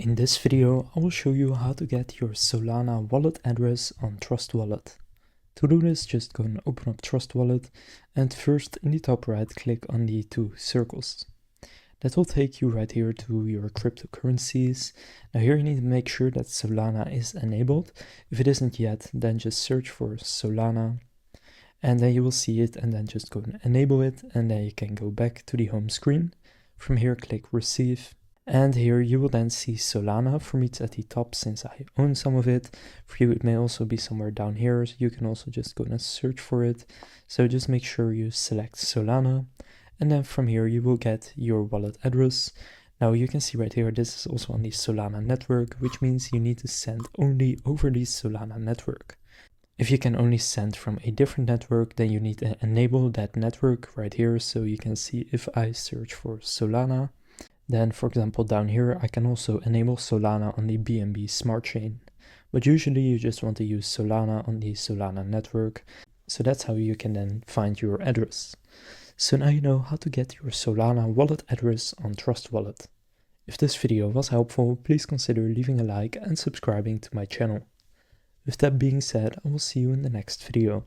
In this video, I will show you how to get your Solana wallet address on Trust Wallet. To do this, just go and open up Trust Wallet and first in the top right, click on the two circles. That will take you right here to your cryptocurrencies. Now here you need to make sure that Solana is enabled. If it isn't yet, then just search for Solana and then you will see it, and then just go and enable it, and then you can go back to the home screen. From here, click Receive. And here you will then see Solana. For me it's at the top since I own some of it. For you it may also be somewhere down here. So you can also just go and search for it. So just make sure you select Solana. And then from here you will get your wallet address. Now you can see right here, this is also on the Solana network, which means you need to send only over the Solana network. If you can only send from a different network, then you need to enable that network right here. So you can see if I search for Solana, then for example down here I can also enable Solana on the BNB smart chain. But usually you just want to use Solana on the Solana network. So that's how you can then find your address. So now you know how to get your Solana wallet address on Trust Wallet. If this video was helpful, please consider leaving a like and subscribing to my channel. With that being said, I will see you in the next video.